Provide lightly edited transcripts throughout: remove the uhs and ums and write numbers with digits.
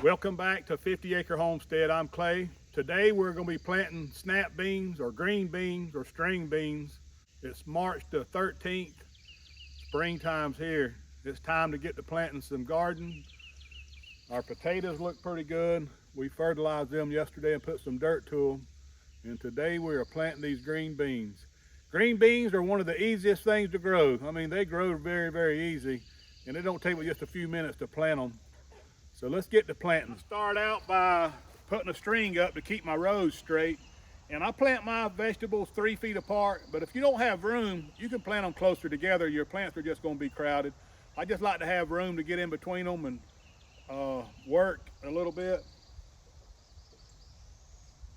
Welcome back to 50 Acre Homestead. I'm Clay. Today we're going to be planting snap beans or green beans or string beans. It's March the 13th. Springtime's here. It's time to get to planting some garden. Our potatoes look pretty good. We fertilized them yesterday and put some dirt to them. And today we are planting these green beans. Green beans are one of the easiest things to grow. I mean, they grow very, very easy, and it don't take but just a few minutes to plant them. So let's get to planting. Start out by putting a string up to keep my rows straight. And I plant my vegetables 3 feet apart, but if you don't have room, you can plant them closer together. Your plants are just gonna be crowded. I just like to have room to get in between them and work a little bit.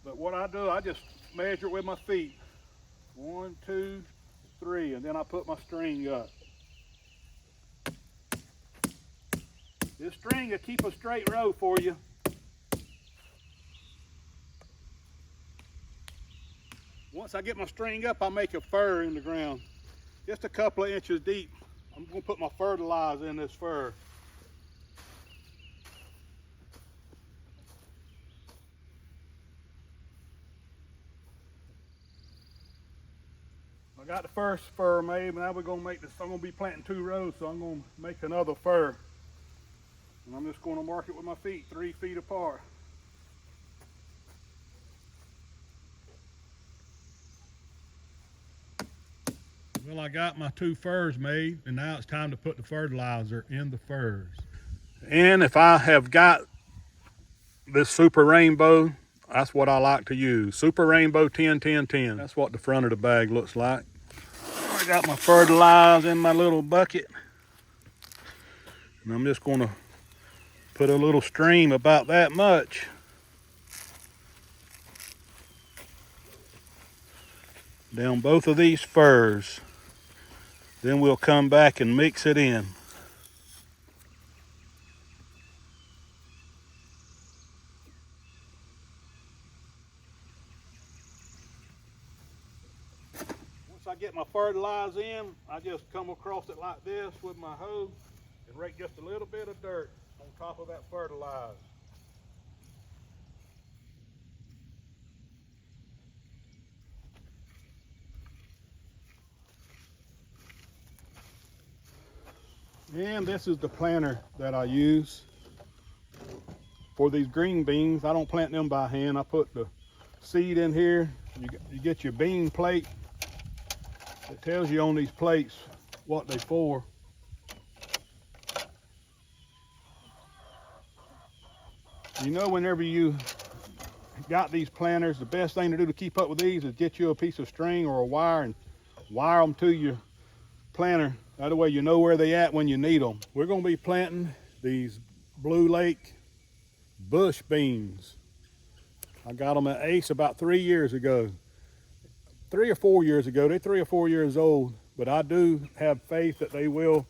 But what I do, I just measure with my feet. 1, 2, 3, and then I put my string up. This string will keep a straight row for you. Once I get my string up, I make a fur in the ground, just a couple of inches deep. I'm going to put my fertilizer in this fur. I got the first fur made, now we're going to make this. I'm going to be planting 2 rows, so I'm going to make another fur. And I'm just going to mark it with my feet 3 feet apart. Well, I got my 2 furs made, and now it's time to put the fertilizer in the furs. And if I have got this Super Rainbow, that's what I like to use. Super Rainbow 10-10-10. That's what the front of the bag looks like. I got my fertilizer in my little bucket. And I'm just going to put a little stream about that much. Down both of these furs. Then we'll come back and mix it in. Once I get my fertilizer in, I just come across it like this with my hoe and rake just a little bit of dirt on top of that fertilizer. And this is the planter that I use for these green beans. I don't plant them by hand. I put the seed in here. You get your bean plate. It tells you on these plates what they're for. You know, whenever you got these planters, the best thing to do to keep up with these is get you a piece of string or a wire and wire them to your planter. That way you know where they at when you need them. We're going to be planting these Blue Lake bush beans. I got them at Ace about 3 years ago. 3 or 4 years ago. They're 3 or 4 years old. but I do have faith that they will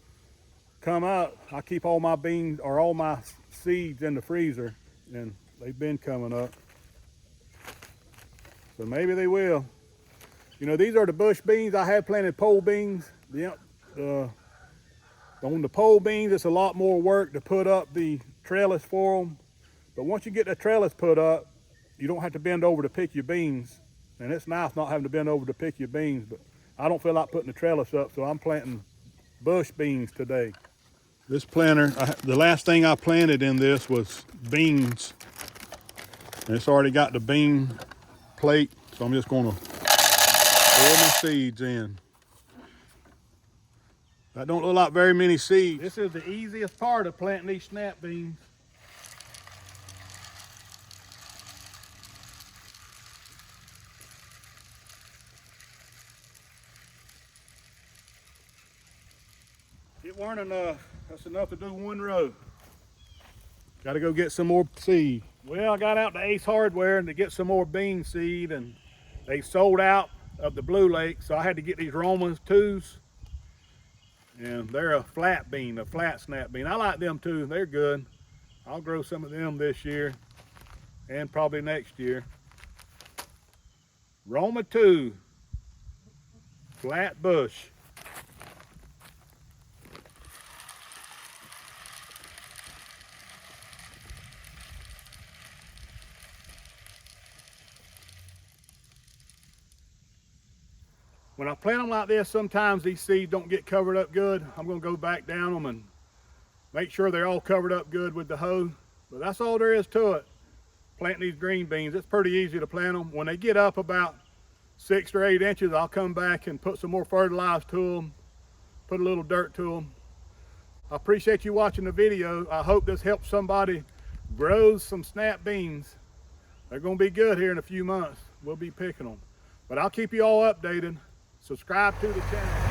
come up. I keep all my beans or all my seeds in the freezer, and they've been coming up. So maybe they will. You know, these are the bush beans. I have planted pole beans. On the pole beans, it's a lot more work to put up the trellis for them. But once you get the trellis put up, you don't have to bend over to pick your beans. And it's nice not having to bend over to pick your beans, but I don't feel like putting the trellis up, so I'm planting bush beans today. This planter, the last thing I planted in this was beans. And it's already got the bean plate, so I'm just gonna pour my seeds in. That don't look like very many seeds. This is the easiest part of planting these snap beans. It weren't enough. That's enough to do one row. Got to go get some more seed. Well, I got out to Ace Hardware and to get some more bean seed, and they sold out of the Blue Lake, so I had to get these Romas 2s. And they're a flat bean, a flat snap bean. I like them too, they're good. I'll grow some of them this year and probably next year. Roma 2, flat bush. When I plant them like this, sometimes these seeds don't get covered up good. I'm gonna go back down them and make sure they're all covered up good with the hoe. But that's all there is to it. Planting these green beans, it's pretty easy to plant them. When they get up about 6 or 8 inches, I'll come back and put some more fertilizer to them, put a little dirt to them. I appreciate you watching the video. I hope this helps somebody grow some snap beans. They're gonna be good here in a few months. We'll be picking them. But I'll keep you all updated. Subscribe to the channel.